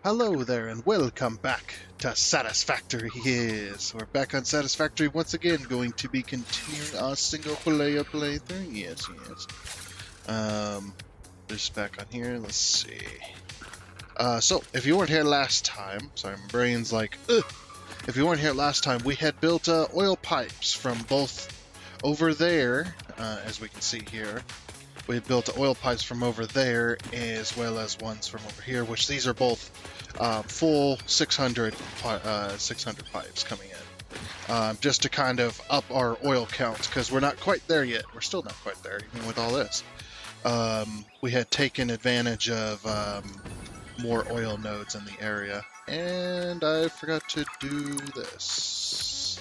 Hello there and welcome back to Satisfactory. Yes, we're back on Satisfactory once again, going to be continuing our single-player playthrough. Yes. Just back on here, let's see. So, if you weren't here last time, sorry, my brain's like, ugh. If you weren't here last time, we had built oil pipes from both over there, as we can see here. We had built oil pipes from over there, as well as ones from over here, which these are both full 600 pipes coming in, just to kind of up our oil count, because we're not quite there yet. We're still not quite there, even with all this. We had taken advantage of more oil nodes in the area, and I forgot to do this.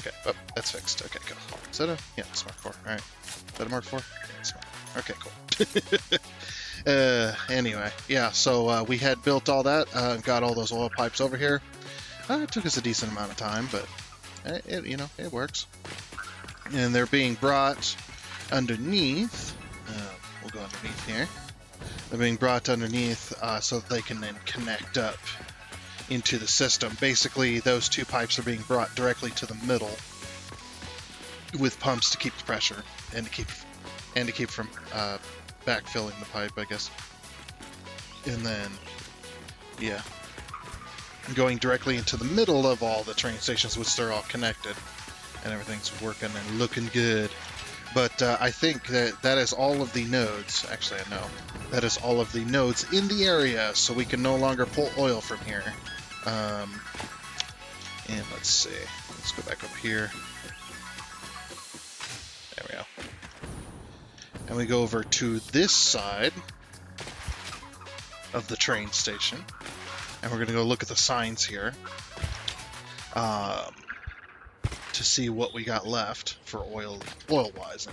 Okay, oh, that's fixed. Okay, cool. Is that a... yeah, it's Mark 4. Alright. Is that a Mark 4? Yeah, it's Mark 4. Okay, cool. Anyway, yeah, so we had built all that, got all those oil pipes over here. It took us a decent amount of time, but it works. And they're being brought underneath. We'll go underneath here. They're being brought underneath so that they can then connect up into the system. Basically, those two pipes are being brought directly to the middle with pumps to keep the pressure and to keep from backfilling the pipe, I guess. And then, yeah, going directly into the middle of all the train stations, which they're all connected, and everything's working and looking good. But I think that is all of the nodes. Actually, I know that is all of the nodes in the area, so we can no longer pull oil from here. And let's see. Let's go back up here. There we go. And we go over to this side of the train station, and we're going to go look at the signs here to see what we got left for oil-wise.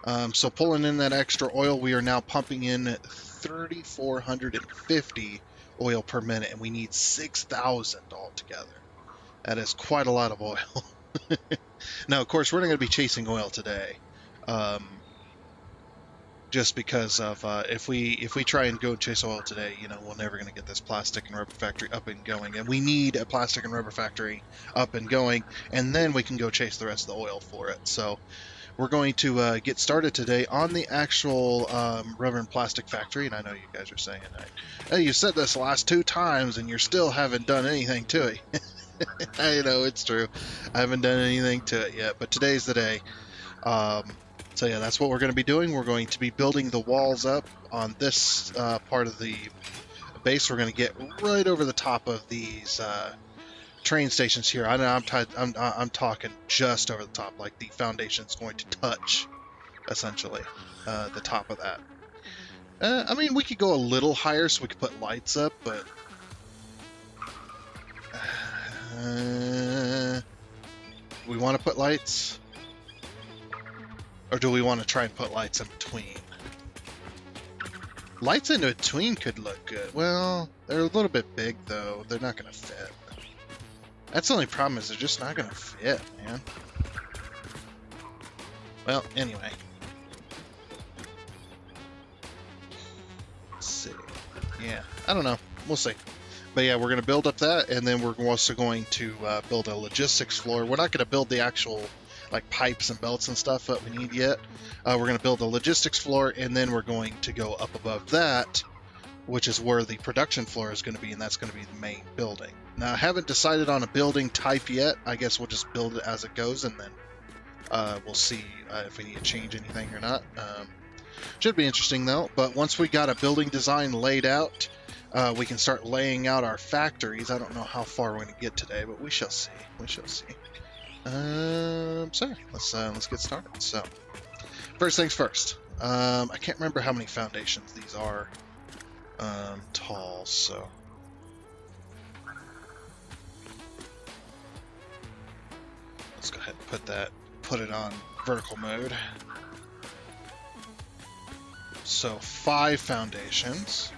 Anyway. So pulling in that extra oil, we are now pumping in 3,450 oil per minute, and we need 6,000 altogether. That is quite a lot of oil. Now, of course, we're not going to be chasing oil today. Just because of if we try and go chase oil today, we're never going to get this plastic and rubber factory up and going, and we need a plastic and rubber factory up and going, and then we can go chase the rest of the oil for it. So we're going to get started today on the actual rubber and plastic factory. And I know you guys are saying, "Hey, you said this the last 2 times, and you still haven't done anything to it." I know, it's true. I haven't done anything to it yet, but today's the day. So yeah, that's what we're going to be doing. We're going to be building the walls up on this part of the base. We're going to get right over the top of these train stations here. I know I'm talking just over the top, like the foundation's going to touch, essentially, the top of that. I mean, we could go a little higher so we could put lights up, but we want to put lights? Or do we want to try and put lights in between? Lights in between could look good. Well, they're a little bit big, though. They're not going to fit. That's the only problem, is they're just not going to fit, man. Well, anyway. Let's see. Yeah, I don't know. We'll see. But yeah, we're going to build up that, and then we're also going to build a logistics floor. We're not going to build the actual pipes and belts and stuff that we need yet. We're going to build a logistics floor, and then we're going to go up above that, which is where the production floor is going to be, and that's going to be the main building. Now, I haven't decided on a building type yet. I guess we'll just build it as it goes, and then we'll see if we need to change anything or not. Should be interesting, though. But once we got a building design laid out, we can start laying out our factories. I don't know how far we're going to get today, but we shall see. We shall see. So let's get started. So, first things first. I can't remember how many foundations these are tall, so let's go ahead and put it on vertical mode. So 5 foundations,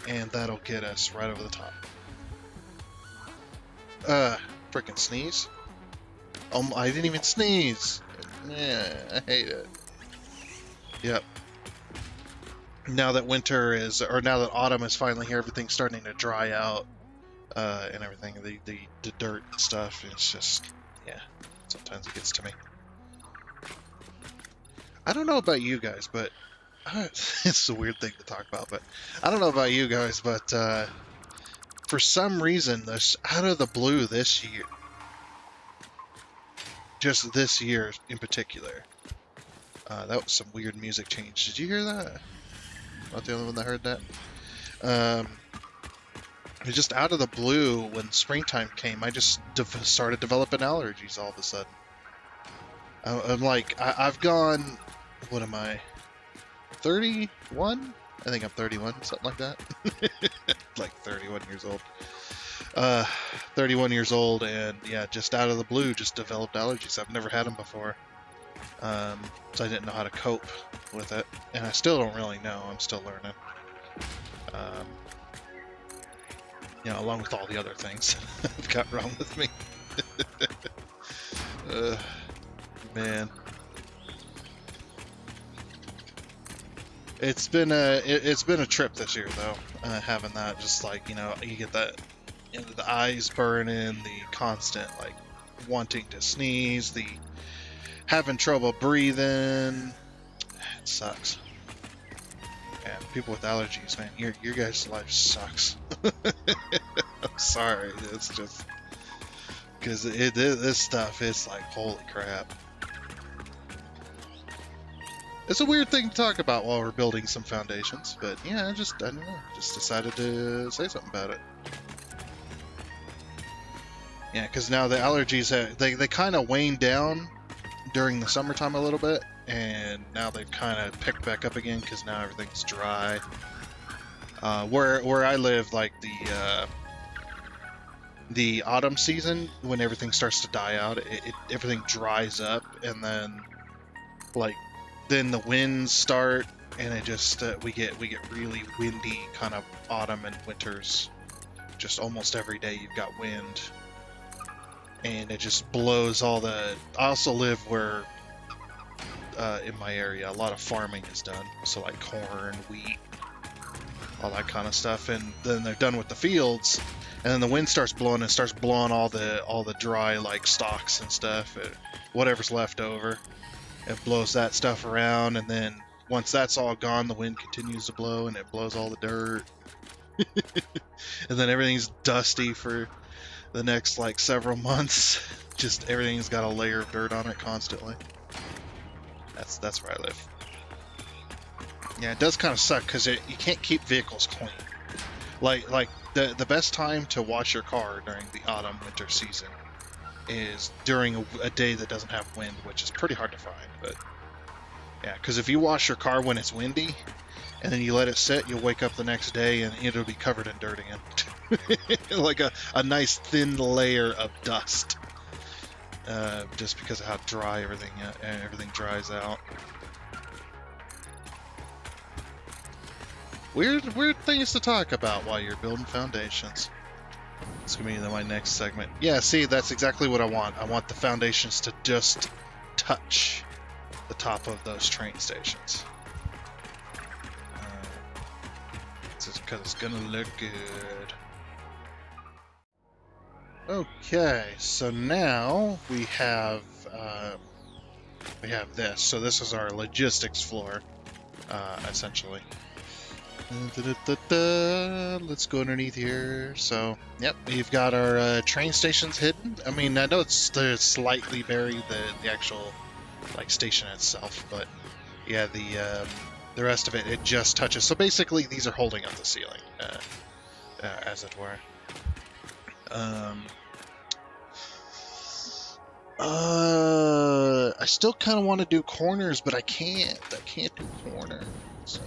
and that'll get us right over the top. Frickin' sneeze. I didn't even sneeze. Yeah, I hate it. Yep. now that winter is, or now that autumn is finally here, everything's starting to dry out, and everything. The dirt and stuff. It's just, yeah. Sometimes it gets to me. I don't know about you guys, but it's a weird thing to talk about. But I don't know about you guys, but for some reason, this out of the blue this year, just this year in particular, that was some weird music change. Did you hear that? Not the only one that heard that. Just out of the blue, when springtime came, I just started developing allergies all of a sudden. I'm like, I've gone, what am I, 31? I think I'm 31, something like that. Like 31 years old. 31 years old, and yeah, just out of the blue, just developed allergies. I've never had them before. So I didn't know how to cope with it, and I still don't really know. I'm still learning. Along with all the other things I've got wrong with me. Man, it's been a trip this year though. Having that, just like you get that, the eyes burning, the constant like wanting to sneeze, the having trouble breathing. It sucks. Yeah, people with allergies, man, your guys' life sucks. I'm sorry, it's just because this stuff is like, holy crap. It's a weird thing to talk about while we're building some foundations, but yeah, I don't know, just decided to say something about it. Yeah, because now the allergies they kind of waned down during the summertime a little bit, and now they've kind of picked back up again because now everything's dry. Where I live, like the autumn season, when everything starts to die out, everything dries up, and then then the winds start, and it just we get really windy kind of autumn and winters. Just almost every day you've got wind, and it just blows all the. I also live where in my area a lot of farming is done, so like corn, wheat, all that kind of stuff, and then they're done with the fields, and then the wind starts blowing and starts blowing all the dry like stalks and stuff, whatever's left over. It blows that stuff around, and then once that's all gone, the wind continues to blow, and it blows all the dirt. And then everything's dusty for the next like several months. Just everything's got a layer of dirt on it constantly. That's where I live. Yeah, it does kind of suck because you can't keep vehicles clean. Like the best time to wash your car during the autumn winter season is during a day that doesn't have wind, which is pretty hard to find. But yeah, because if you wash your car when it's windy and then you let it sit, you'll wake up the next day and it'll be covered in dirt again. Like a nice thin layer of dust, just because of how dry everything dries out. Weird things to talk about while you're building foundations. It's gonna be my next segment. Yeah, see, that's exactly what I want. I want the foundations to just touch the top of those train stations. Just because it's gonna look good. Okay, so now we have this. So this is our logistics floor, essentially. Let's go underneath here. So, yep, we've got our train stations hidden. I mean, I know they're slightly buried, the actual like station itself, but yeah, the rest of it just touches. So basically, these are holding up the ceiling, as it were. I still kind of want to do corners, but I can't. I can't do corners.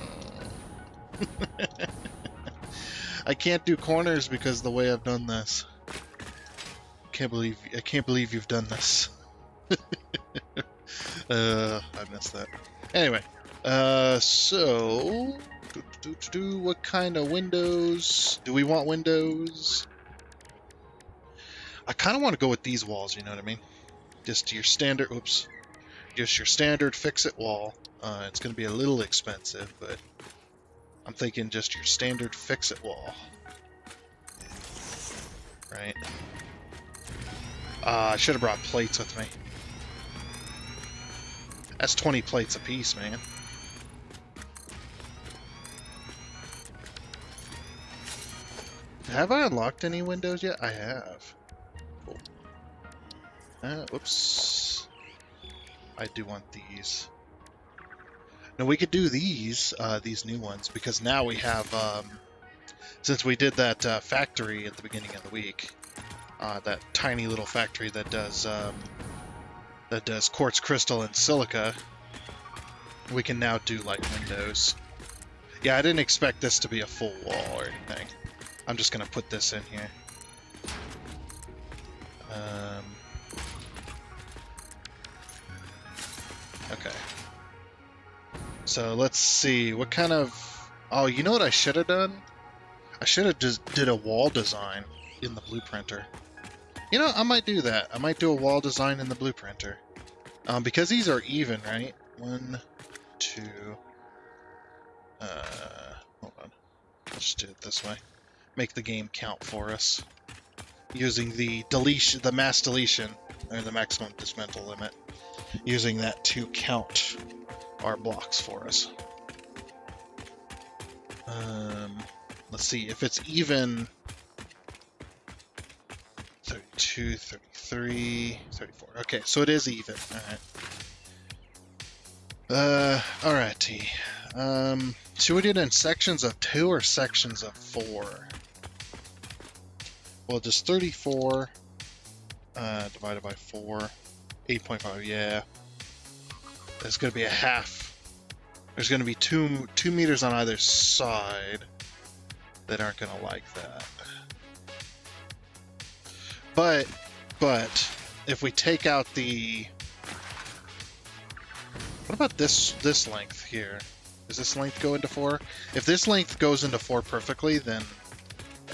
I can't do corners because of the way I've done this. I can't believe you've done this. I missed that. Anyway, so what kind of windows do we want? Windows. I kind of want to go with these walls. You know what I mean? Just your standard. Just your standard fix-it wall. It's going to be a little expensive, but I'm thinking just your standard fix-it wall. Right. I should have brought plates with me. That's 20 plates apiece, man. Have I unlocked any windows yet? I have. Cool. Whoops. I do want these. Now we could do these new ones, because now we have, since we did that factory at the beginning of the week, that tiny little factory that does quartz crystal and silica, we can now do like windows. Yeah, I didn't expect this to be a full wall or anything. I'm just gonna put this in here. Okay. So let's see, what kind of... Oh, you know what I should have done? I should have just did a wall design in the blueprinter. You know, I might do that. I might do a wall design in the blueprinter. Because these are even, right? 1, 2... hold on. Let's do it this way. Make the game count for us. Using the deletion, the mass deletion, or the maximum dismantle limit. Using that to count our blocks for us. Let's see, if it's even 32, 33, 34. Okay, so it is even. Alright. Alrighty. Should we do it in sections of 2 or sections of 4? Well, just 34 divided by 4. 8.5, yeah. There's going to be a half. There's going to be 2 meters on either side that aren't going to like that. But if we take out the... What about this length here? Does this length go into 4? If this length goes into 4 perfectly, then...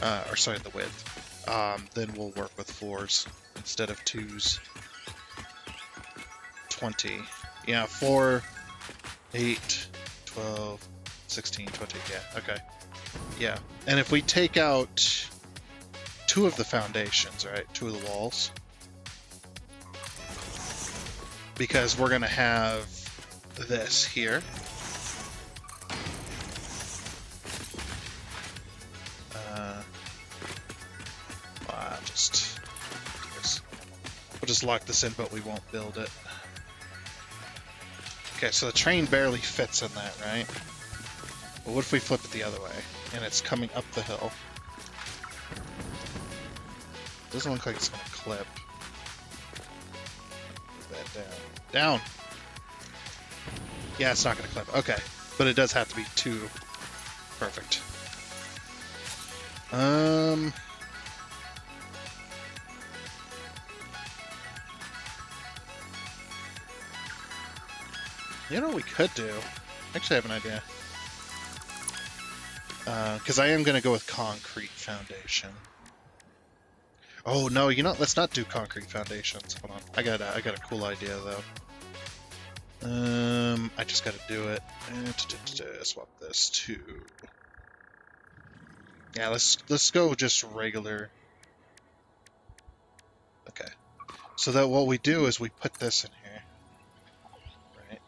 or sorry, the width. Then we'll work with 4s instead of 2s. 20. Yeah, 4, 8, 12, 16, 20. Yeah, okay. Yeah. And if we take out 2 of the foundations, right? 2 of the walls. Because we're going to have this here. We'll just lock this in, but we won't build it. Okay, so the train barely fits in that, right? But what if we flip it the other way, and it's coming up the hill? Doesn't look like it's going to clip. Put that down. Down! Yeah, it's not going to clip. Okay, but it does have to be 2. Perfect. You know what we could do? Actually, I have an idea. Because I am going to go with concrete foundation. Oh no, you know, let's not do concrete foundations. Hold on, I got a cool idea though. I just got to do it. Swap this to. Yeah, let's go just regular. Okay. So that what we do is we put this in here. Right.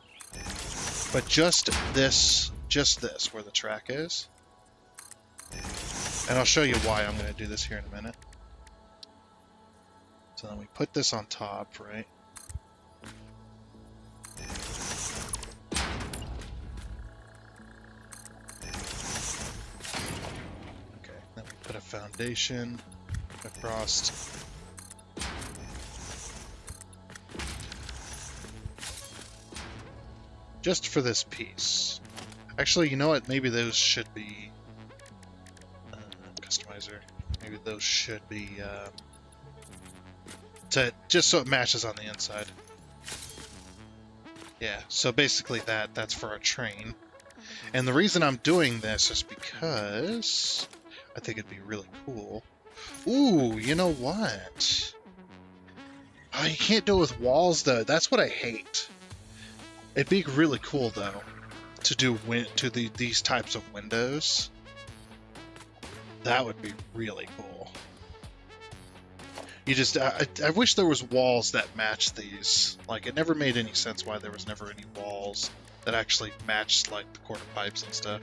But just this where the track is. And I'll show you why I'm going to do this here in a minute. So then we put this on top, right? Okay, then we put a foundation across. Just for this piece. Actually, you know what? Maybe those should be... customizer. Maybe those should be... just so it matches on the inside. Yeah, so basically that's for a train. And the reason I'm doing this is because I think it'd be really cool. Ooh, you know what? Oh, you can't do it with walls, though. That's what I hate. It'd be really cool, though. to do these types of windows, that would be really cool. You just, I wish there was walls that matched these. Like, it never made any sense why there was never any walls that actually matched, like, the quarter pipes and stuff.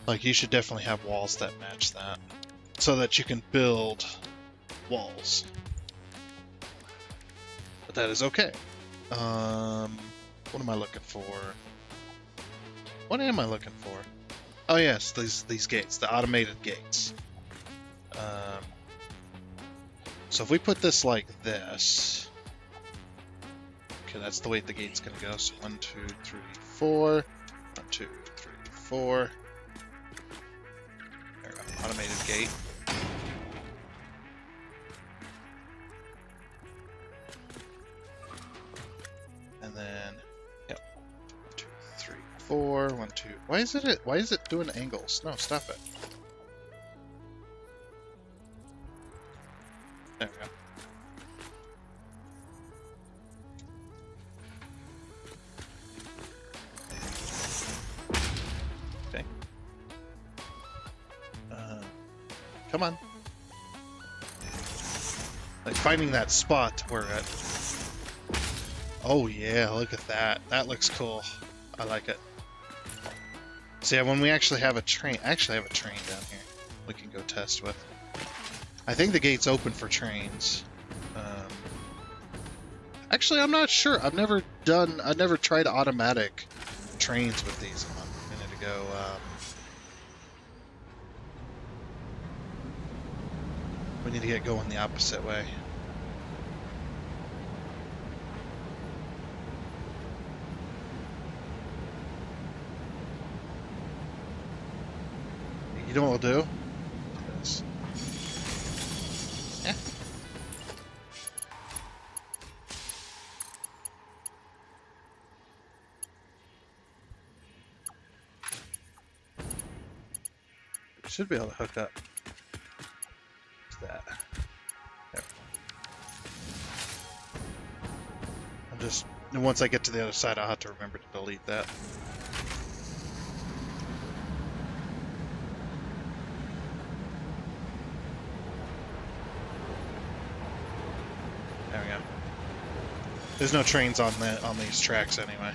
Like, you should definitely have walls that match that, so that you can build walls. But that is okay. What am I looking for? What am I looking for? Oh yes, these gates, the automated gates. So if we put this like this, okay, that's the way the gate's gonna go. So 1, 2, 3, 4, 1, 2, 3, 4. There we go. Automated gate. And then, yep. 1, 2, 3, 4. 1, 2. Why is it doing angles? No, stop it. There we go. Okay. Come on. Like finding that spot where it. Oh yeah, look at that. That looks cool. I like it. So yeah, when we actually have a train, down here we can go test with. I think the gate's open for trains. Actually, I'm not sure. I've never tried automatic trains with these a minute ago. We need to get going the opposite way. You know what we'll do? This. Yeah. Should be able to hook up to that. There. And once I get to the other side, I'll have to remember to delete that. There we go. There's no trains on these tracks anyway,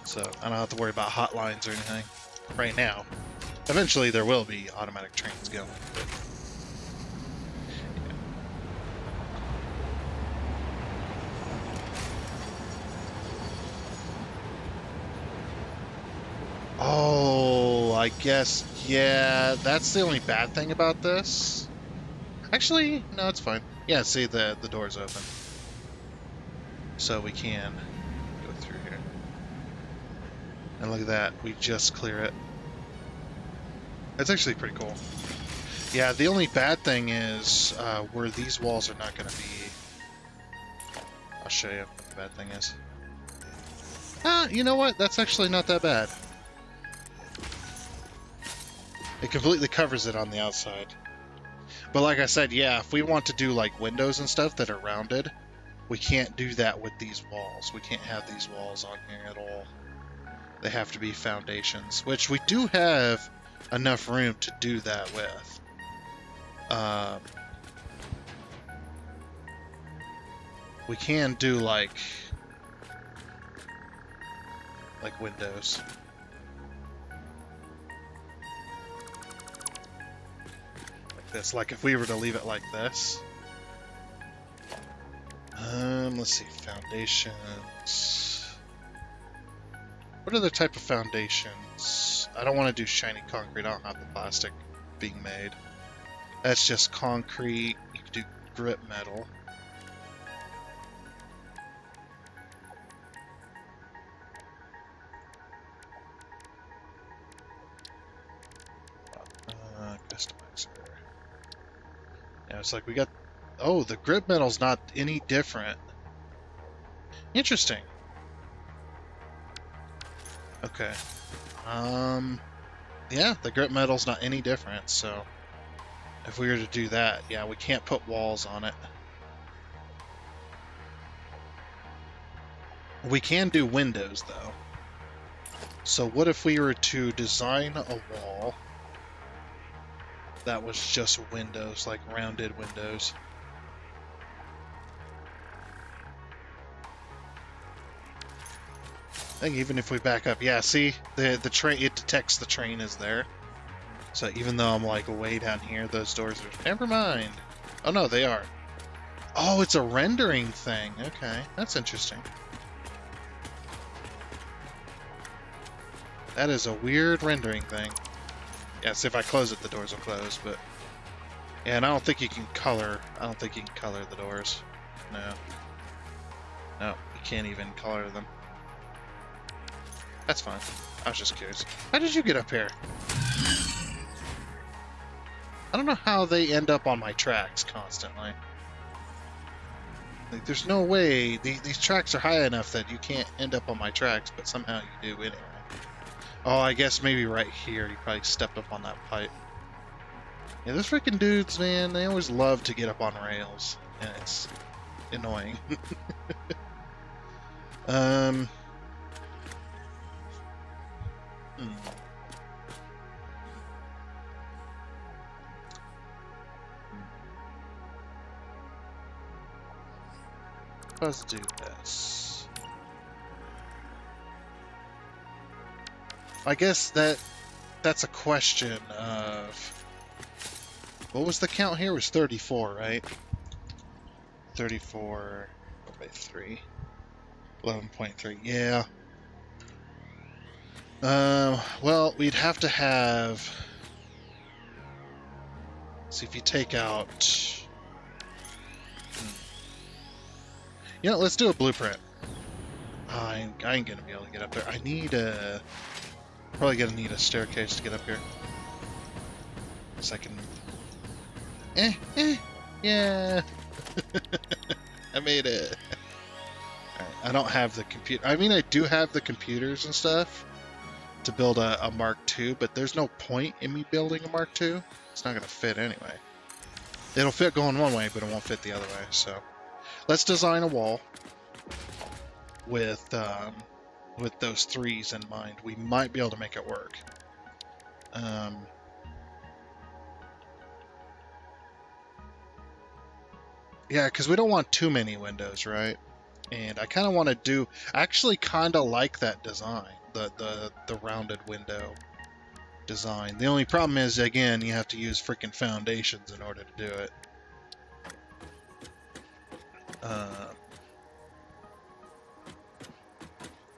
so I don't have to worry about hot lines or anything right now. Eventually there will be automatic trains going, but yeah. Oh, I guess, yeah, that's the only bad thing about this. Actually, no, it's fine. Yeah, see, the door's open. So we can go through here. And look at that, we just clear it. That's actually pretty cool. Yeah, the only bad thing is where these walls are not going to be. I'll show you what the bad thing is. You know what? That's actually not that bad. It completely covers it on the outside. But like I said, yeah, if we want to do like windows and stuff that are rounded, we can't do that with these walls. We can't have these walls on here at all. They have to be foundations, which we do have enough room to do that with. We can do like windows. Like this. Like if we were to leave it like this. Let's see, foundations. What other type of foundations? I don't want to do shiny concrete. I don't have the plastic being made. That's just concrete. You could do grip metal. Customizer. Yeah, it's like we got. Oh, the grip metal's not any different. Interesting. Okay. Yeah, the grip metal's not any different, so if we were to do that, yeah, we can't put walls on it. We can do windows, though. So what if we were to design a wall that was just windows, like rounded windows? I think even if we back up, yeah, see, the train, it detects the train is there. So even though I'm like way down here, those doors are, never mind. Oh no, they are. Oh, it's a rendering thing. Okay, that's interesting. That is a weird rendering thing. Yes, if I close it, the doors will close, but... Yeah, and I don't think you can color... I don't think you can color the doors. No. No, you can't even color them. That's fine. I was just curious. How did you get up here? I don't know how they end up on my tracks constantly. Like, there's no way... These tracks are high enough that you can't end up on my tracks, but somehow you do anyway. Oh, I guess maybe right here. You probably stepped up on that pipe. Yeah, those freaking dudes, man, they always love to get up on rails. And it's annoying. Hmm. Let's do this. I guess that's a question of... What was the count here? It was 34, right? 34 by 3. 11.3, yeah. Well, we'd have to have... See, if you take out... You know, let's do a blueprint. I ain't gonna be able to get up there. I need a... Probably gonna need a staircase to get up here. So I can... Yeah! I made it. Right, I don't have the computer. I mean, I do have the computers and stuff to build a Mark II, but there's no point in me building a Mark II. It's not gonna fit anyway. It'll fit going one way, but it won't fit the other way, so... Let's design a wall with those 3s in mind. We might be able to make it work. Yeah, because we don't want too many windows, right? And I kind of want to do... I actually kind of like that design, the rounded window design. The only problem is, again, you have to use freaking foundations in order to do it.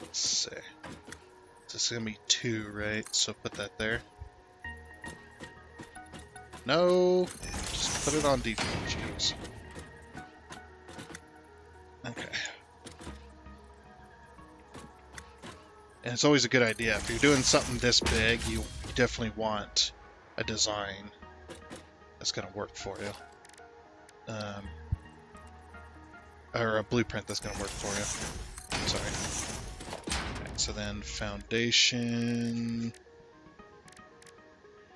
Let's see. This is going to be 2, right? So put that there. No! Just put it on default, jeez. Okay. And it's always a good idea. If you're doing something this big, you definitely want a design that's going to work for you. Or a blueprint that's going to work for you. Sorry. Okay, so then foundation...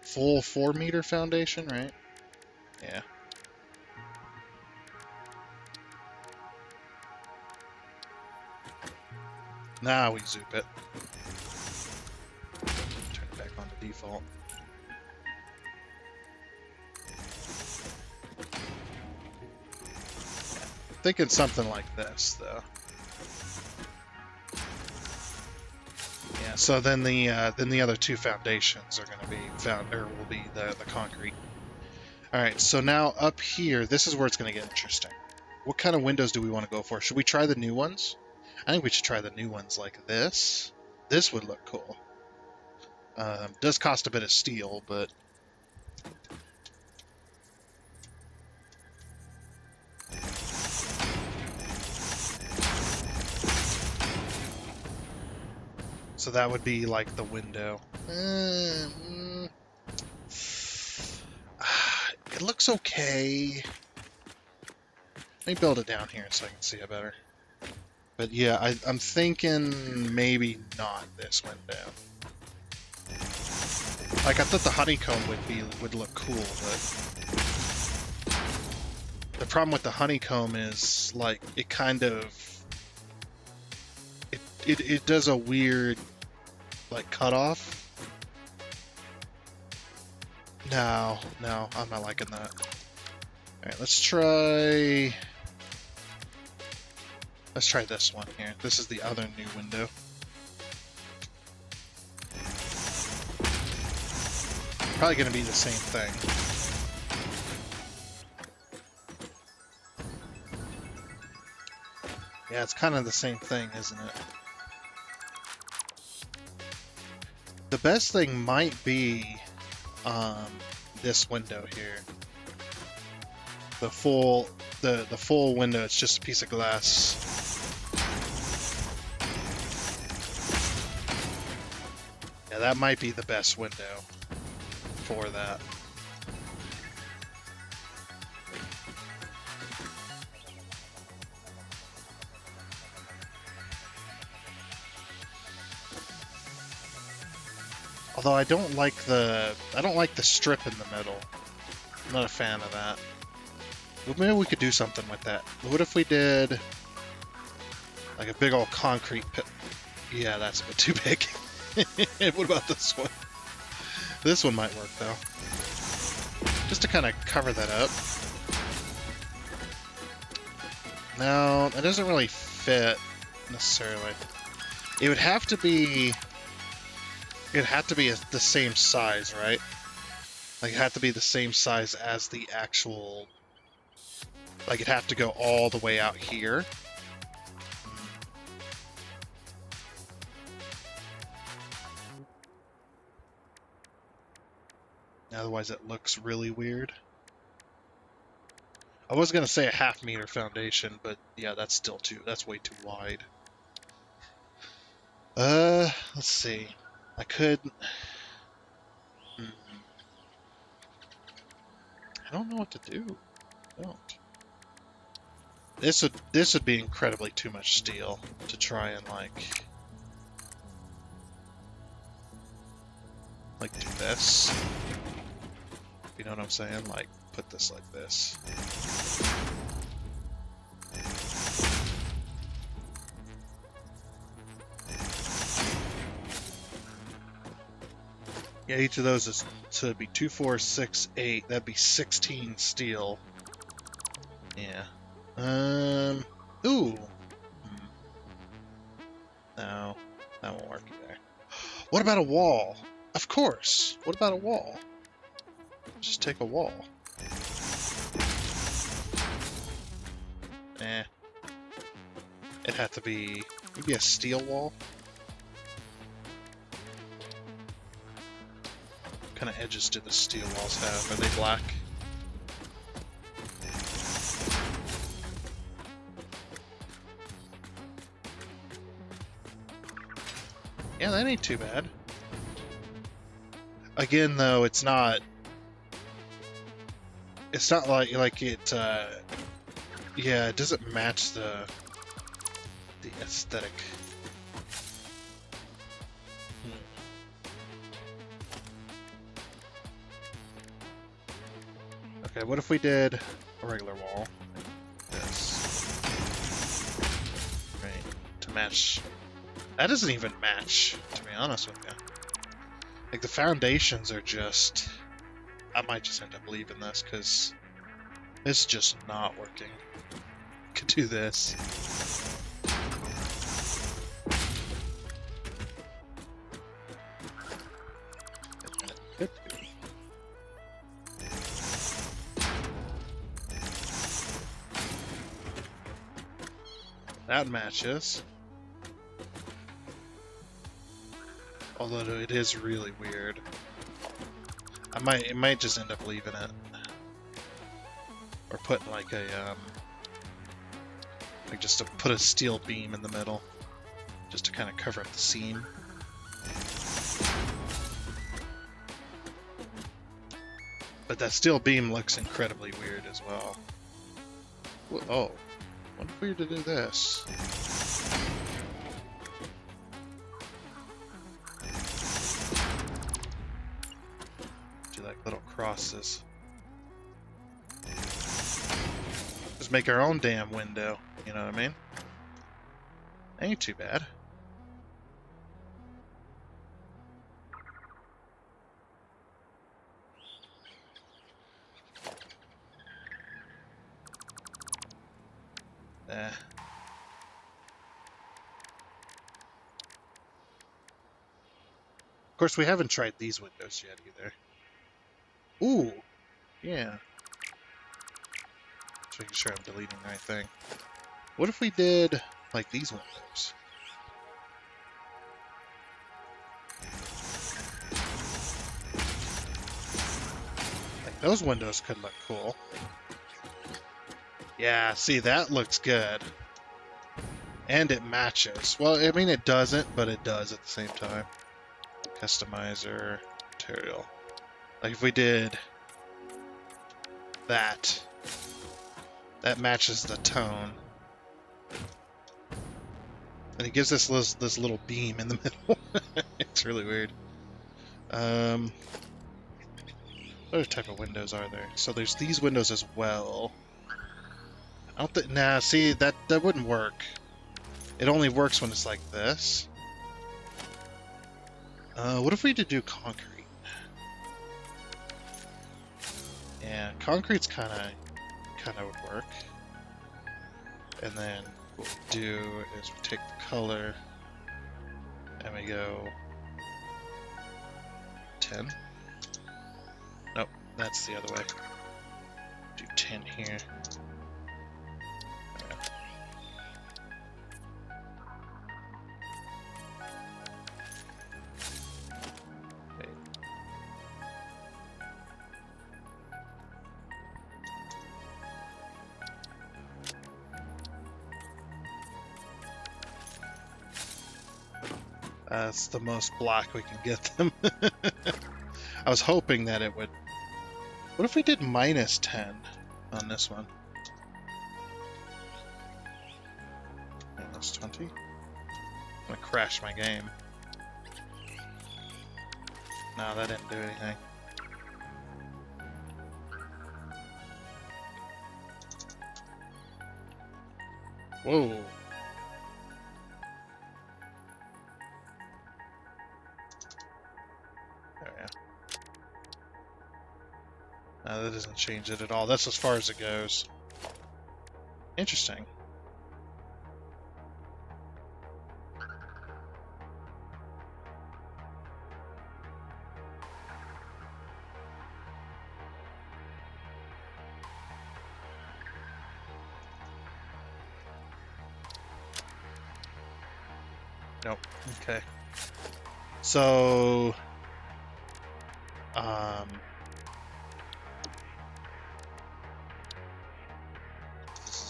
Full 4-meter foundation, right? Yeah. Now we zoop it. Turn it back on to default. Thinking something like this, though. Yeah. So then the other 2 foundations are going to be will be the concrete. All right. So now up here, this is where it's going to get interesting. What kind of windows do we want to go for? Should we try the new ones? I think we should try the new ones like this. This would look cool. Does cost a bit of steel, but... So that would be like the window. It looks okay. Let me build it down here so I can see it better. But yeah, I'm thinking maybe not this window. Like, I thought the honeycomb would look cool, but the problem with the honeycomb is, like, it kind of it does a weird, like cut off. No, I'm not liking that. Alright, let's try this one here. This is the other new window. Probably going to be the same thing. Yeah, it's kind of the same thing, isn't it? The best thing might be this window here. The full window, it's just a piece of glass. Yeah, that might be the best window for that. Although I don't like the strip in the middle. I'm not a fan of that. Well, maybe we could do something with that. What if we did like a big old concrete pit? Yeah, that's a bit too big. What about this one? This one might work though. Just to kind of cover that up. No, it doesn't really fit necessarily. It would have to be. It'd have to be the same size, right? Like, it had to be the same size as the actual... Like, it'd have to go all the way out here. Otherwise, it looks really weird. I was going to say a half-meter foundation, but yeah, that's still that's way too wide. Let's see. I could... I don't know what to do. I don't. This would be incredibly too much steel to try and like do this. You know what I'm saying? Like put this like this. Yeah, each of those is so it'd be 2, 4, 6, 8. That'd be 16 steel. Yeah. Ooh. No, that won't work either. What about a wall? Of course. What about a wall? Just take a wall. It'd have to be maybe a steel wall. What kind of edges do the steel walls have? Are they black? Yeah, that ain't too bad. Again, though, it's not like it. Yeah, it doesn't match the aesthetic. Okay, what if we did a regular wall? Like this. Right, to match. That doesn't even match, to be honest with you. Like, the foundations are just... I might just end up leaving this, because it's just not working. Could do this. That matches. Although it is really weird. It might just end up leaving it. Or put like a like just to put a steel beam in the middle. Just to kind of cover up the seam. But that steel beam looks incredibly weird as well. Oh, what if we were to do this? Do like little crosses. Just make our own damn window, you know what I mean? Ain't too bad. Eh. Of course, we haven't tried these windows yet either. Ooh, yeah. Just making sure I'm deleting the right thing. What if we did, like, these windows? Like, those windows could look cool. Yeah, see, that looks good. And it matches. Well, I mean, it doesn't, but it does at the same time. Customizer, material. Like, if we did that, that matches the tone. And it gives us this little beam in the middle. It's really weird. What other type of windows are there? So there's these windows as well. I don't think... Nah, see, that wouldn't work. It only works when it's like this. What if we did do concrete? Yeah, concrete's kind of would work. And then what we do is we take the color and we go 10. Nope, that's the other way. Do 10 here. That's the most black we can get them. I was hoping that it would... What if we did minus 10 on this one? Minus 20? I'm gonna crash my game. No, that didn't do anything. Whoa. That doesn't change it at all. That's as far as it goes. Interesting. Nope. Okay. So...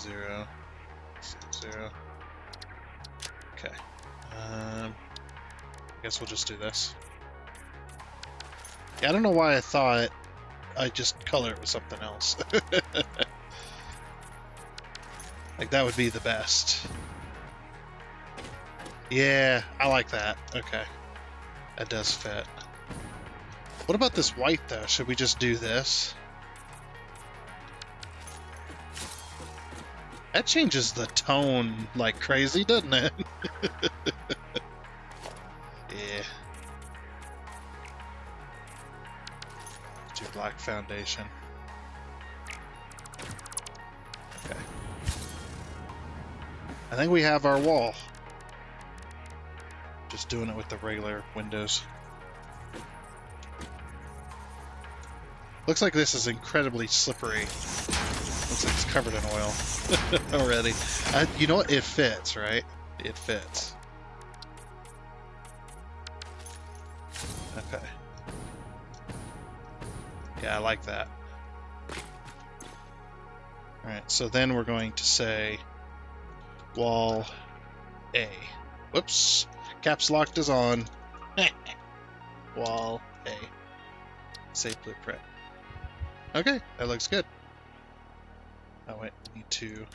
Zero. 0. Okay. I guess we'll just do this. Yeah, I don't know why I thought I'd just color it with something else. Like, that would be the best. Yeah, I like that. Okay. That does fit. What about this white, though? Should we just do this? That changes the tone like crazy, doesn't it? Yeah. Do black foundation. Okay. I think we have our wall. Just doing it with the regular windows. Looks like this is incredibly slippery. Looks like it's covered in oil already. You know what? It fits, right? It fits. Okay. Yeah, I like that. Alright, so then we're going to say wall A. Whoops. Caps locked is on. Wall A. Save blueprint. Okay, that looks good. Oh wait, we need to...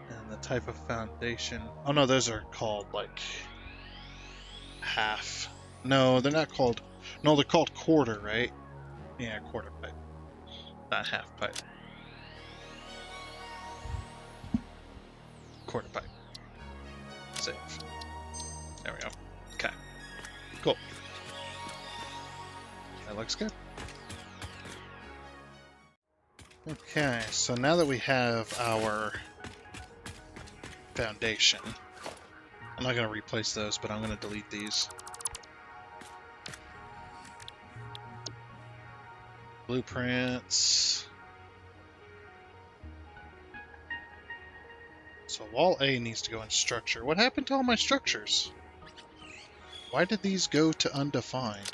And the type of foundation... Oh no, those are called, like... half. No, they're not called... No, they're called quarter, right? Yeah, quarter pipe. Not half pipe. Quarter pipe. Save. There we go. looks good. Okay, so now that we have our foundation, I'm not going to replace those, but I'm going to delete these. Blueprints. So wall A needs to go in structure. What happened to all my structures? Why did these go to undefined?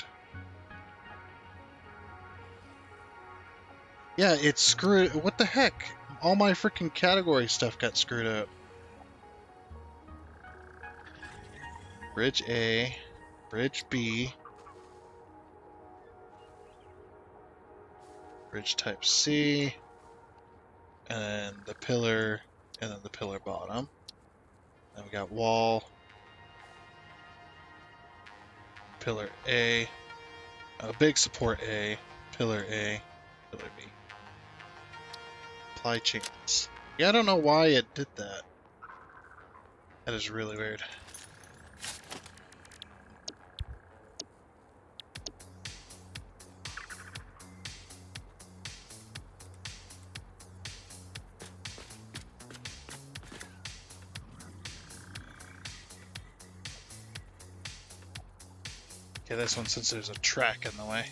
Yeah, it's screwed. What the heck? All my freaking category stuff got screwed up. Bridge A, Bridge B, Bridge type C, and then the pillar, and then the pillar bottom. Then we got wall, pillar A, big support A, pillar B. Apply chains. Yeah, I don't know why it did that. That is really weird. Okay, this one, since there's a track in the way.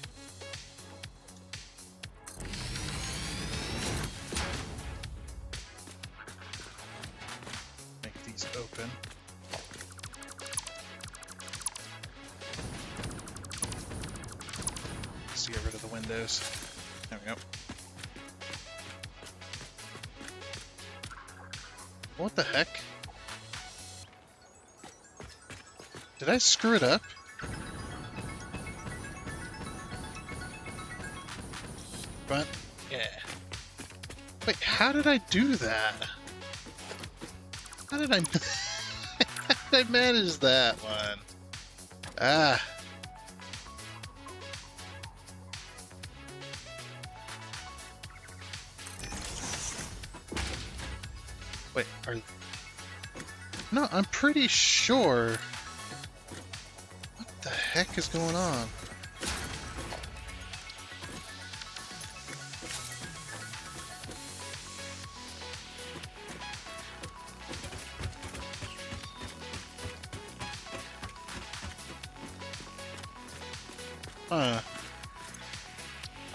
Make these open. Just to get rid of the windows. There we go. What the heck? Did I screw it up? But, yeah. Wait, how did I do that? How did I... how did I manage that one? Ah. Wait, are... No, I'm pretty sure... What the heck is going on?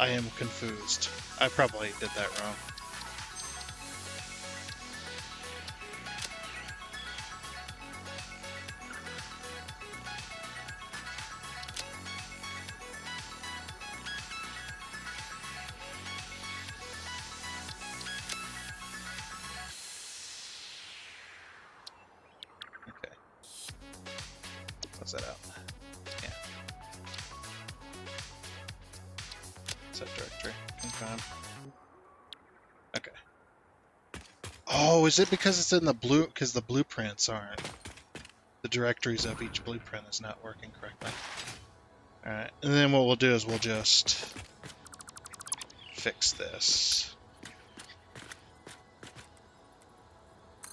I am confused. I probably did that wrong. Okay. Close that out. Yeah. Set directory. Confirm. Okay. Oh, is it because it's in the blue? Because the blueprints aren't. The directories of each blueprint is not working correctly. Alright, and then what we'll do is we'll just fix this.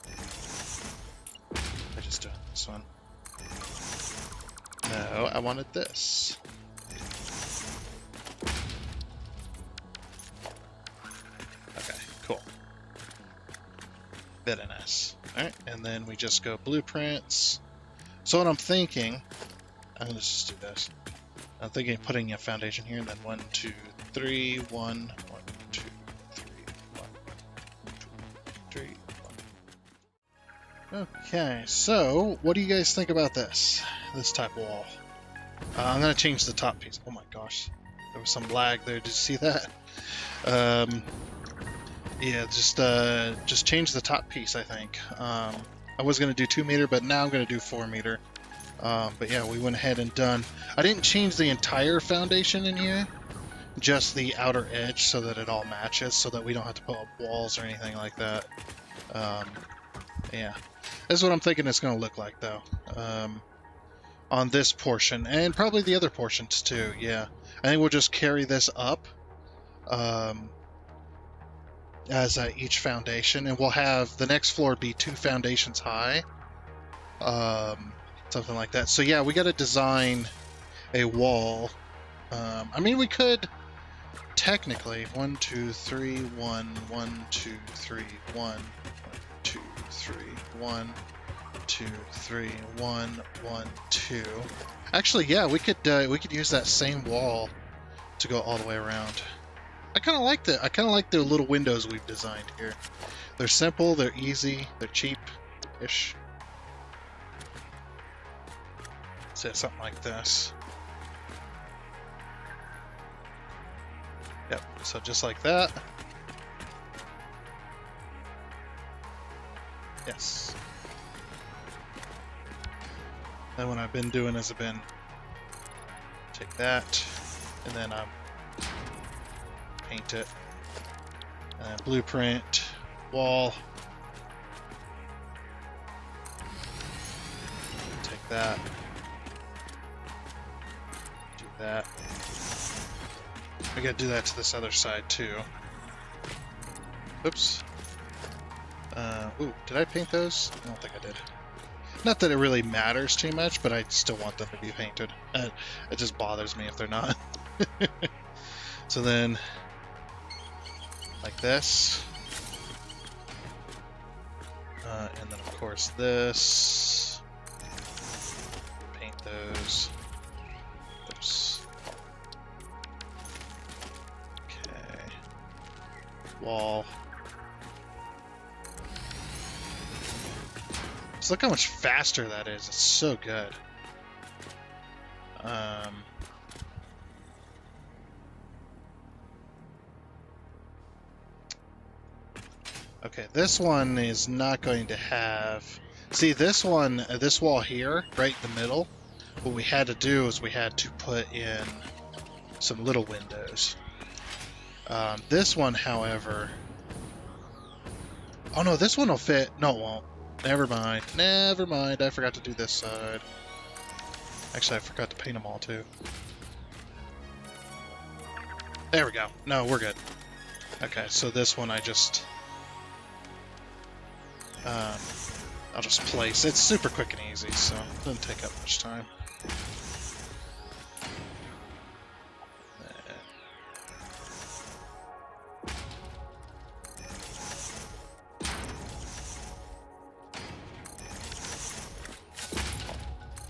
I just doing this one. No, I wanted this. Okay, cool. Very nice. Alright, and then we just go blueprints. So what I'm thinking, I'm gonna just do this. I'm thinking of putting a foundation here, and then 1, 2, 3, 1, 1, 2, 3, 1, 2, 3, 1. Okay, so what do you guys think about this type of wall? I'm gonna change the top piece. Oh my gosh, there was some lag there. Did you see that? Yeah, just change the top piece. I think I was gonna do 2 meter, but now I'm gonna do 4 meter. But yeah, we went ahead and done. I didn't change the entire foundation in here, just the outer edge, so that it all matches, so that we don't have to put up walls or anything like that. Yeah, that's what I'm thinking it's going to look like, though, on this portion, and probably the other portions too. Yeah, I think we'll just carry this up as each foundation, and we'll have the next floor be 2 foundations high. Something like that. So yeah, we got to design a wall I mean, we could technically 1, 2, 3, 1, 1, 2, 3, 1, 2, 3, 1, 2, 3, 1, 1, 2. Actually, yeah, we could use that same wall to go all the way around. I kind of like the little windows we've designed here. They're simple, they're easy, they're cheap-ish. Say something like this. Yep, so just like that. Yes. Then what I've been doing is I've been take that, and then paint it. Blueprint, wall. Take that. Do that. I gotta do that to this other side too. Oops. Ooh, did I paint those? I don't think I did. Not that it really matters too much, but I still want them to be painted. It just bothers me if they're not. So then, like this. And then of course this. Paint those. Oops. Okay. Wall. Just look how much faster that is. It's so good. Okay, this one is not going to have... See, this one, this wall here, right in the middle, what we had to do is we had to put in some little windows. This one, however... Oh no, this one will fit. No, it won't. Never mind. Never mind. I forgot to do this side. Actually, I forgot to paint them all too. There we go. No, we're good. Okay, so this one I just... I'll just place. It's super quick and easy, so it doesn't take up much time.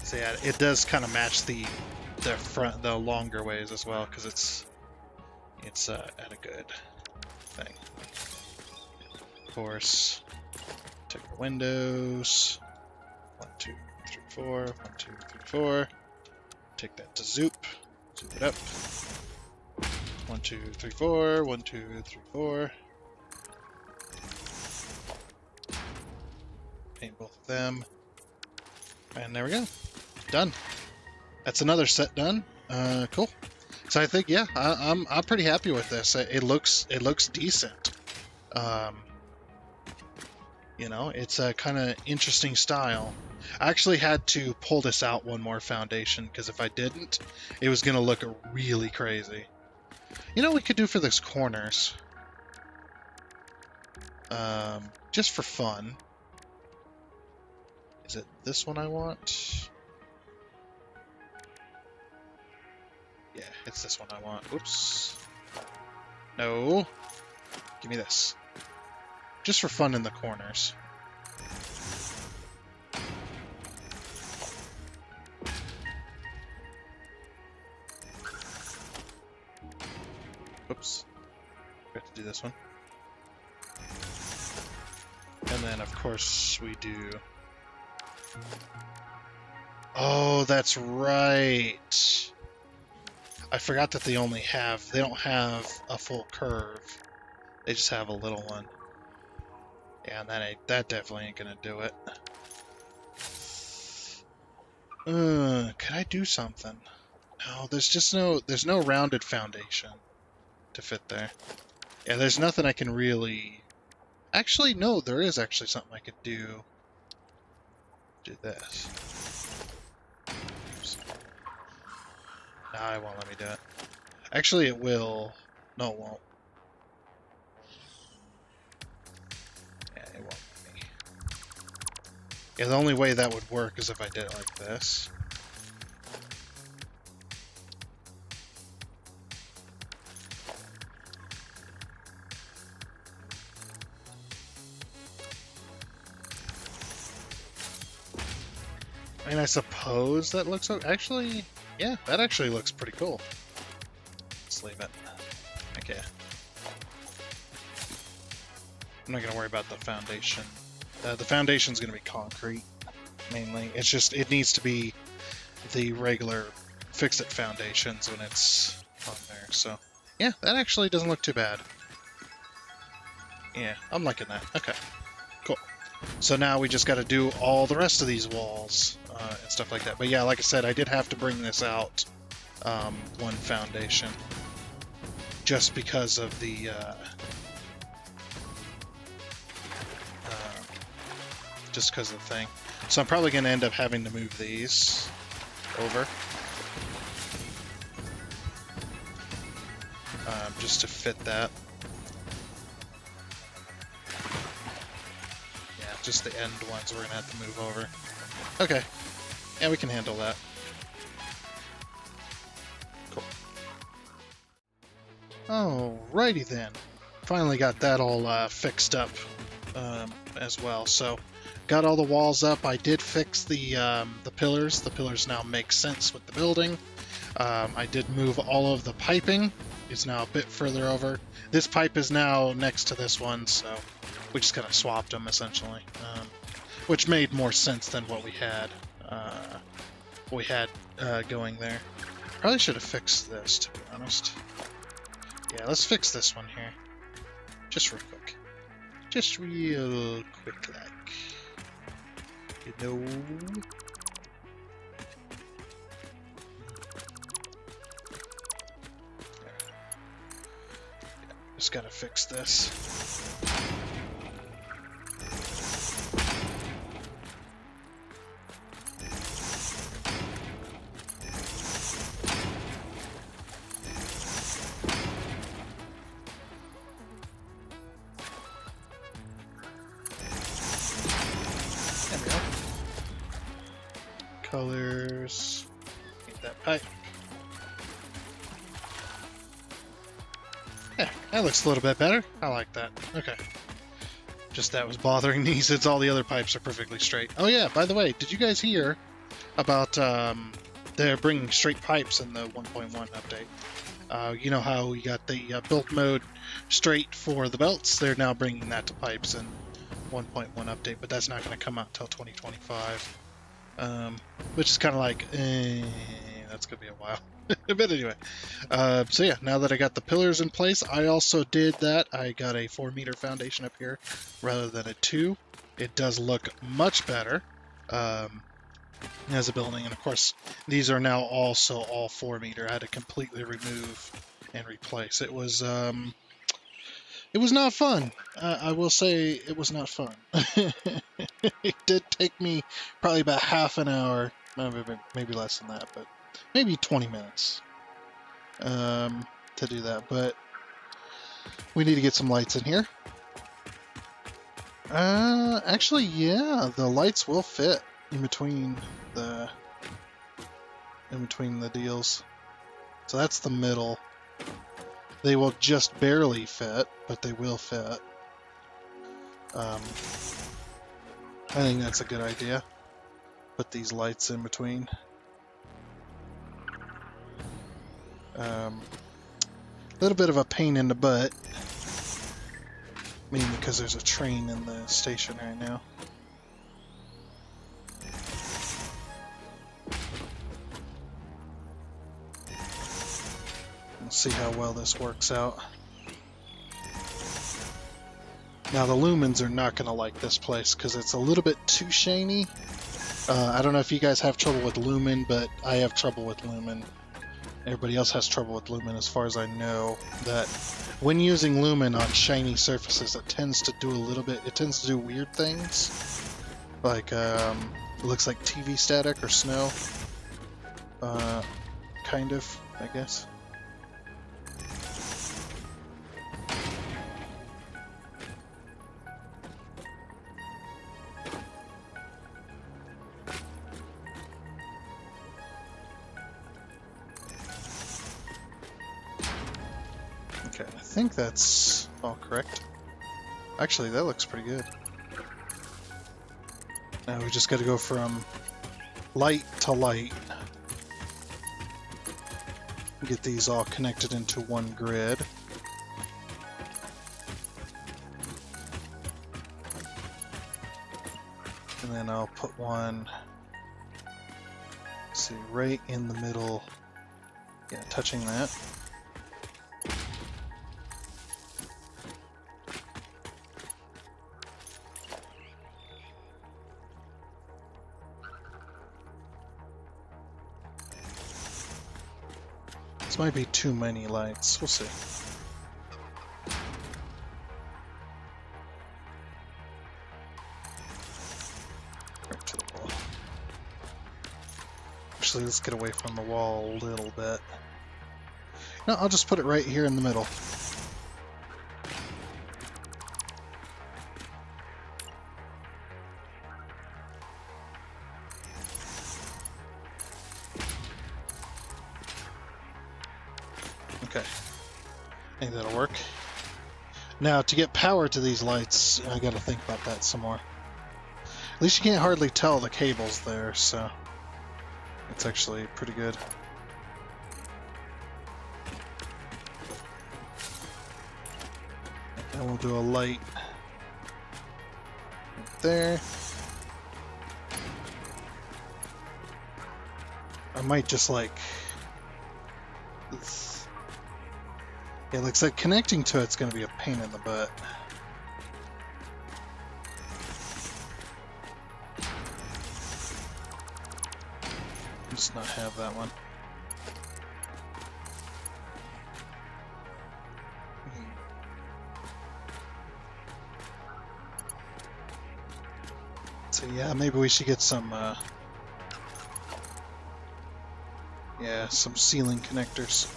So yeah, it does kind of match the longer ways as well, because it's at a good thing. Of course. Take the windows. 1, 2, 3, 4. 1, 2, 3, 4. Take that to zoop. Zoop it up. 1, 2, 3, 4. 1, 2, 3, 4. Paint both of them. And there we go. Done. That's another set done. Cool. So I think, yeah, I'm pretty happy with this. It looks decent. You know, it's a kind of interesting style. I actually had to pull this out one more foundation, because if I didn't, it was going to look really crazy. You know what we could do for these corners? Just for fun. Is it this one I want? Yeah, it's this one I want. Oops. No. Give me this. Just for fun in the corners. Oops. We have to do this one. And then, of course, we do... Oh, that's right. I forgot that they don't have a full curve. They just have a little one. Yeah, and that definitely ain't gonna do it. Could I do something? No, there's no rounded foundation to fit there. Yeah, there's nothing I can really... Actually, no, there is actually something I could do. Do this. Oops. Nah, it won't let me do it. Actually, it will. No, it won't. Yeah, it won't let me. Yeah, the only way that would work is if I did it like this. I mean, I suppose that looks actually, yeah, that actually looks pretty cool. Let's leave it. Okay. I'm not gonna worry about the foundation. The foundation's gonna be concrete mainly. It's just it needs to be the regular fix-it foundations when it's on there. So yeah, that actually doesn't look too bad. Yeah, I'm liking that. Okay, cool. So now we just got to do all the rest of these walls and stuff like that. But yeah, like I said, I did have to bring this out one foundation just because of the thing. So I'm probably going to end up having to move these over just to fit that. Just the end ones we're gonna have to move over. Okay. Yeah, we can handle that. Cool. Alrighty then. Finally got that all fixed up as well. So, got all the walls up. I did fix the pillars. The pillars now make sense with the building. I did move all of the piping. It's now a bit further over. This pipe is now next to this one, so we just kind of swapped them essentially, which made more sense than what we had going there. Probably should have fixed this, to be honest. Yeah, let's fix this one here, just real quick, like, you know. Just gotta fix this. There we go. Colors. Get that pipe. Yeah, that looks a little bit better. I like that. Okay. Just that was bothering me since all the other pipes are perfectly straight. Oh yeah, by the way, did you guys hear about they're bringing straight pipes in the 1.1 update? You know how we got the build mode straight for the belts? They're now bringing that to pipes in 1.1 update, but that's not going to come out until 2025. Which is kind of like, that's going to be a while. But anyway, so yeah, now that I got the pillars in place, I also did that. I got a 4-meter foundation up here rather than a 2. It does look much better as a building, and of course, these are now also all 4-meter. I had to completely remove and replace. It was not fun. I will say it was not fun. It did take me probably about half an hour, maybe less than that, but maybe 20 minutes to do that. But we need to get some lights in here. Actually, yeah, the lights will fit in between the deals. So that's the middle. They will just barely fit, but they will fit. I think that's a good idea. Put these lights in between. A little bit of a pain in the butt. Mainly because there's a train in the station right now. We'll see how well this works out. Now the lumens are not going to like this place because it's a little bit too shiny. I don't know if you guys have trouble with lumen, but I have trouble with lumen. Everybody else has trouble with lumen as far as I know. That when using lumen on shiny surfaces, it tends to do weird things. Like, it looks like TV static or snow. Kind of, I guess. Okay, I think that's all correct. Actually, that looks pretty good. Now we just got to go from light to light. Get these all connected into one grid. And then I'll put one, let's see, right in the middle. Yeah, touching that. This might be too many lights. We'll see. Right to the wall. Actually, let's get away from the wall a little bit. No, I'll just put it right here in the middle. Okay, I think that'll work. Now, to get power to these lights, I gotta think about that some more. At least you can't hardly tell the cables there, so it's actually pretty good. And we'll do a light right there. I might just like... Yeah, it looks like connecting to it's going to be a pain in the butt. Just not have that one. So yeah, maybe we should get some yeah, some ceiling connectors.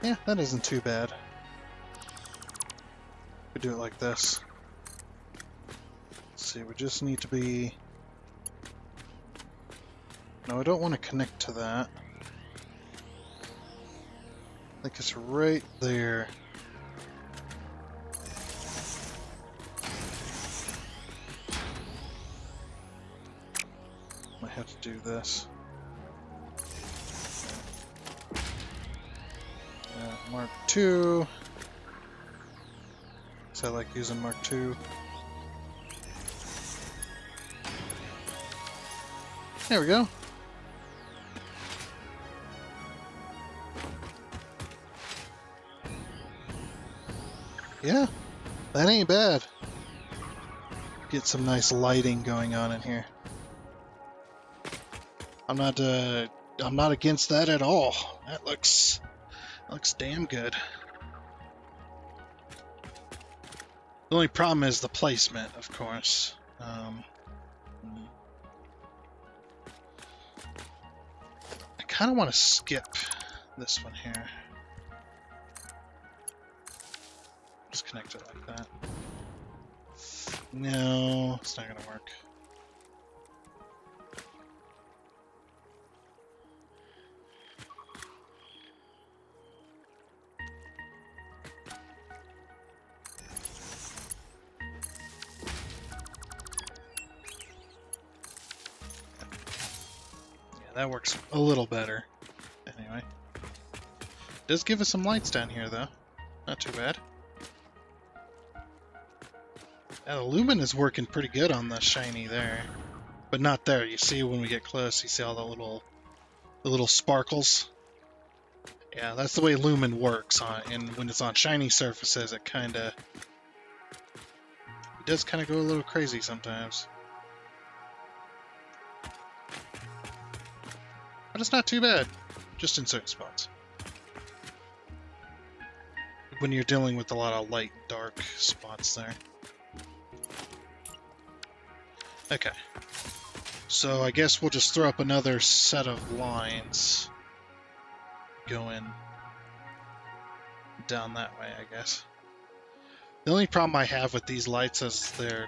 Yeah, that isn't too bad. We do it like this. Let's see, we just need to be... No, I don't want to connect to that. I think it's right there. Might have to do this. Mark II. So I like using Mark II. There we go. Yeah, that ain't bad. Get some nice lighting going on in here. I'm not against that at all. That looks damn good. The only problem is the placement, of course. I kind of want to skip this one here. Just connect it like that. No, it's not going to work. That works a little better. Anyway. Does give us some lights down here, though. Not too bad. Now, the lumen is working pretty good on the shiny there. But not there. You see when we get close, you see all the little sparkles? Yeah, that's the way lumen works. And when it's on shiny surfaces, it does kind of go a little crazy sometimes. But it's not too bad, just in certain spots. When you're dealing with a lot of light, dark spots there. Okay. So I guess we'll just throw up another set of lines going down that way, I guess. The only problem I have with these lights is they're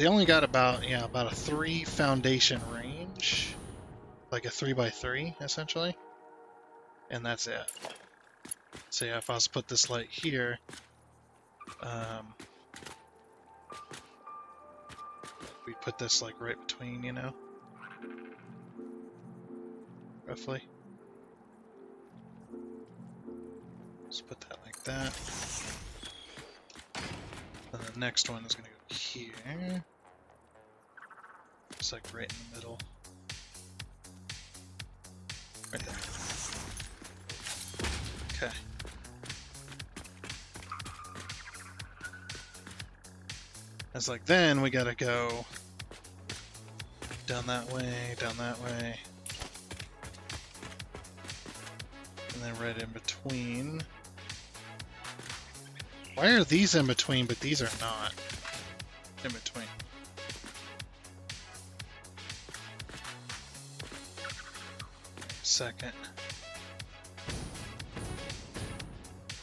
they only got about a 3 foundation range, like a 3x3 essentially, and that's it. So yeah, if I was to put this light here, we put this like right between, you know, roughly. Let's put that like that. And the next one is going to go here. It's like right in the middle. Right there. Okay. It's like then we gotta go down that way, and then right in between. Why are these in between, but these are not in between? Second.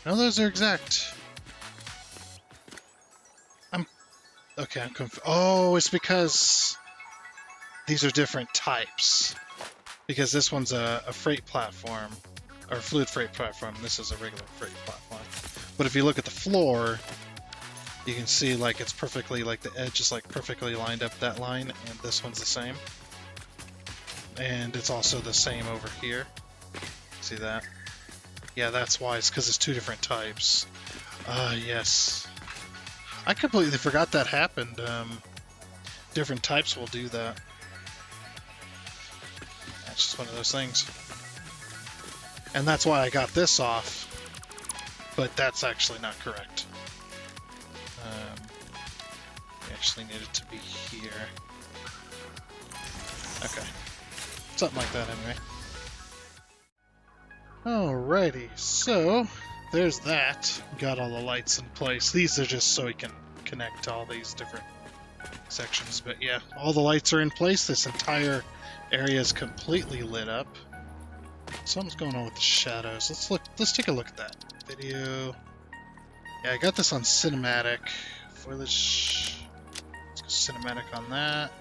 No, those are exact. Okay, I'm confused. Oh, it's because these are different types. Because this one's a freight platform, or fluid freight platform. This is a regular freight platform. But if you look at the floor, you can see like it's perfectly, like the edge is like perfectly lined up that line, and this one's the same. And it's also the same over here. See that? Yeah, that's why. It's because it's 2 different types. Yes. I completely forgot that happened. Different types will do that. That's just one of those things. And that's why I got this off. But that's actually not correct. We actually need it to be here. Okay. Something like that anyway. Alrighty, so there's that. Got all the lights in place. These are just so we can connect all these different sections. But yeah, all the lights are in place. This entire area is completely lit up. Something's going on with the shadows. Let's take a look at that. Video. Yeah, I got this on cinematic. Foliage. Let's go cinematic on that.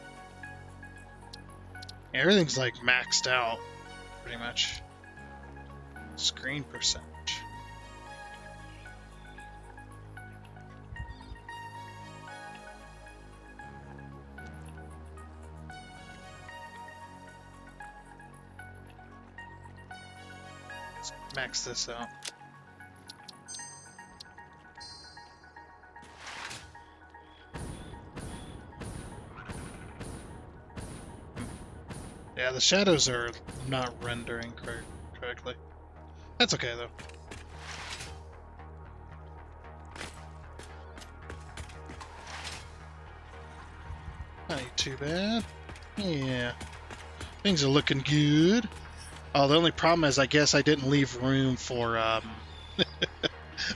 Yeah, everything's like maxed out, pretty much. Screen percentage. Let's max this out. Yeah, the shadows are not rendering correctly. That's okay, though. Not too bad. Yeah. Things are looking good. Oh, the only problem is I guess I didn't leave room for, I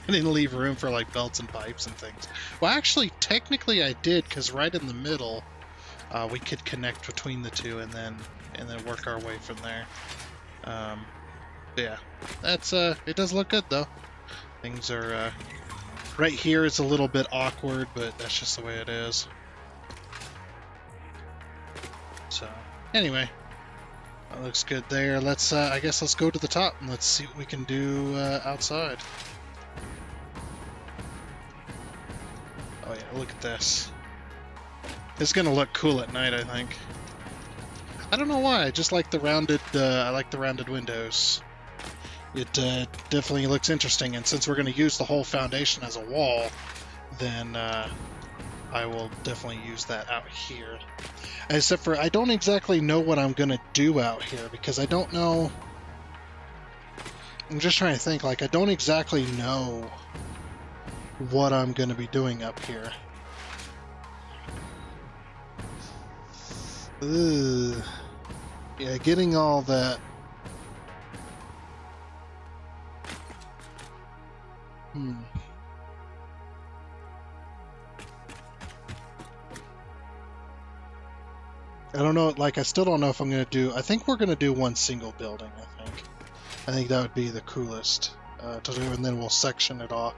didn't leave room for, like, belts and pipes and things. Well, actually, technically I did, because right in the middle, we could connect between the two and then work our way from there. Yeah, that's it does look good though. Things are right here is a little bit awkward, but that's just the way it is. So anyway, that looks good there. Let's I guess let's go to the top and let's see what we can do outside. Oh yeah, look at this. It's gonna look cool at night, I think. I don't know why. I just like the rounded. I like the rounded windows. It definitely looks interesting, and since we're going to use the whole foundation as a wall, then I will definitely use that out here. Except for I don't exactly know what I'm going to do out here, because I don't know. I'm just trying to think. Like, I don't exactly know what I'm going to be doing up here. Ugh. Yeah, getting all that. I don't know, like, I still don't know if I'm going to do... I think we're going to do one single building, I think. I think that would be the coolest to do, and then we'll section it off.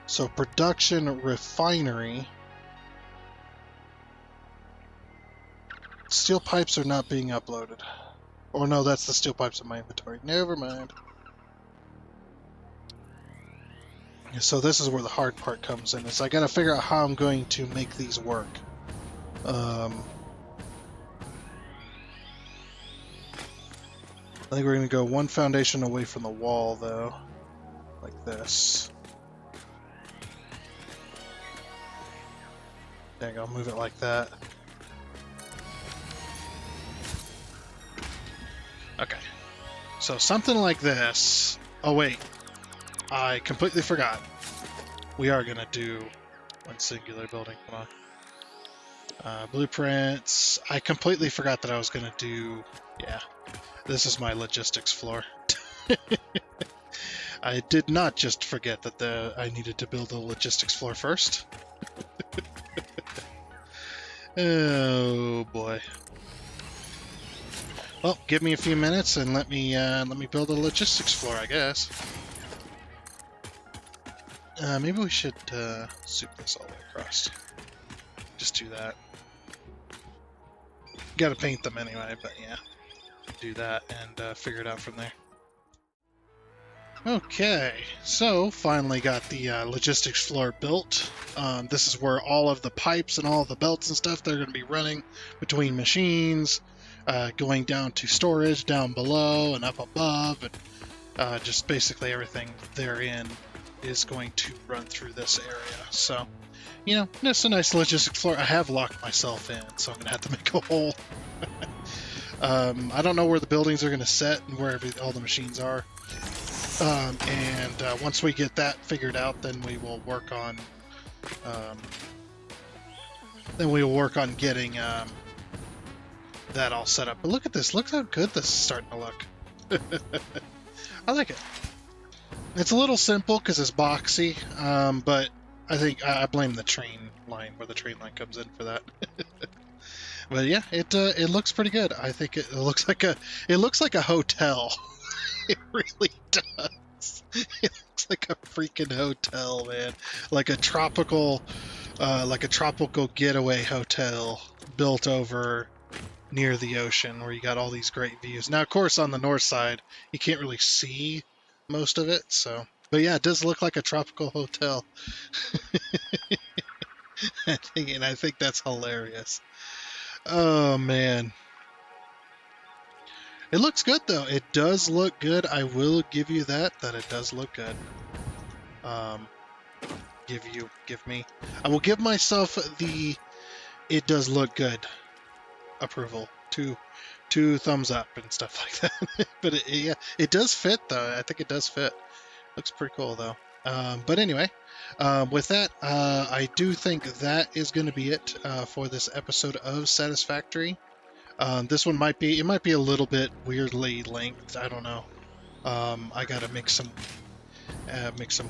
So production refinery. Steel pipes are not being uploaded. Oh no, that's the steel pipes in my inventory. Never mind. So this is where the hard part comes in. Is I gotta figure out how I'm going to make these work. I think we're gonna go one foundation away from the wall though. Like this. There you go, move it like that. Okay. So something like this. Oh wait. I completely forgot. We are gonna do one singular building. Come on. Blueprints. I completely forgot that I was gonna do... Yeah. This is my logistics floor. I did not just forget that I needed to build a logistics floor first. Oh boy. Well, give me a few minutes and let me build a logistics floor, I guess. Maybe we should soup this all the way across. Just do that. Gotta paint them anyway, but yeah. Do that and figure it out from there. Okay, so finally got the logistics floor built. This is where all of the pipes and all of the belts and stuff, they're going to be running between machines, going down to storage down below and up above, and just basically everything therein is going to run through this area. So, you know, it's a nice logistics floor. I have locked myself in, so I'm going to have to make a hole. I don't know where the buildings are going to set and where all the machines are. Once we get that figured out, then we will work on getting that all set up. But look at this! Look how good this is starting to look. I like it. It's a little simple because it's boxy, but I think I blame the train line, where the train line comes in, for that. But yeah, it looks pretty good. I think it looks like a hotel. It really does. It looks like a freaking hotel, man. Like a tropical getaway hotel built over near the ocean, where you got all these great views. Now, of course, on the north side, you can't really see most of it. So, but yeah, it does look like a tropical hotel. I think that's hilarious. Oh man. It looks good though. It does look good. I will give you that it does look good. Give me. I will give myself the it does look good approval. Two thumbs up and stuff like that. But yeah, it does fit though. I think it does fit. Looks pretty cool though. But anyway, with that, I do think that is going to be it for this episode of Satisfactory. This one might be a little bit weirdly length. I don't know. I gotta make some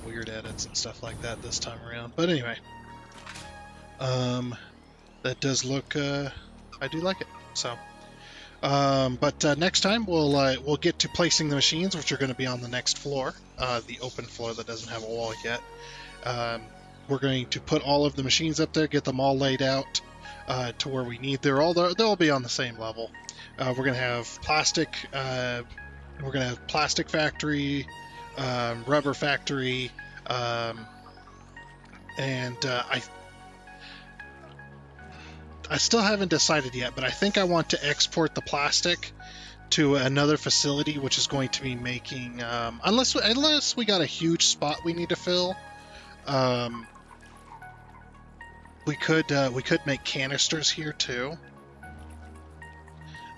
weird edits and stuff like that this time around. But anyway, that does look. I do like it. So, but next time we'll get to placing the machines, which are going to be on the next floor, the open floor that doesn't have a wall yet. We're going to put all of the machines up there, get them all laid out. To where we need. They'll all be on the same level. We're gonna have plastic. We're gonna have plastic factory, rubber factory, and I still haven't decided yet. But I think I want to export the plastic to another facility, which is going to be making unless we got a huge spot we need to fill. We could make canisters here too,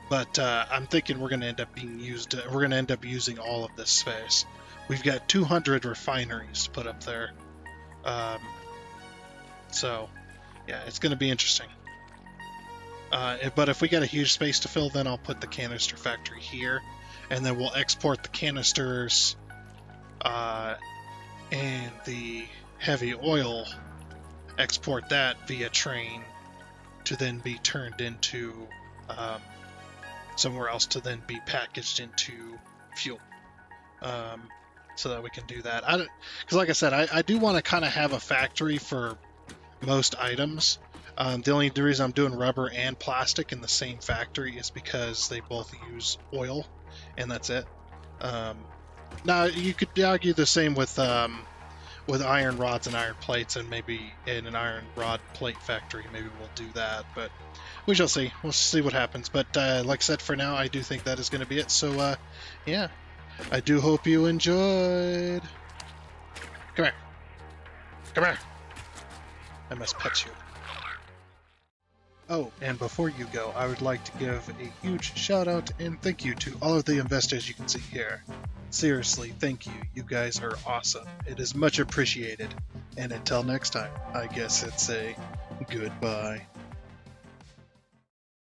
but I'm thinking we're going to end up using all of this space. We've got 200 refineries to put up there, so yeah, it's going to be interesting. But if we got a huge space to fill, then I'll put the canister factory here, and then we'll export the canisters and the heavy oil. Export that via train to then be turned into somewhere else to then be packaged into fuel. so that we can do that. Because like I said, I do want to kind of have a factory for most items. The only reason I'm doing rubber and plastic in the same factory is because they both use oil, and that's it. Now you could argue the same with iron rods and iron plates, and maybe in an iron rod plate factory, maybe we'll do that. But we shall see. We'll see what happens. But like I said, for now, I do think that is going to be it. So yeah, I do hope you enjoyed. Come here. Come here. I must pet you. Oh, and before you go, I would like to give a huge shout out and thank you to all of the investors you can see here. Seriously, thank you. You guys are awesome. It is much appreciated. And until next time, I guess it's a goodbye.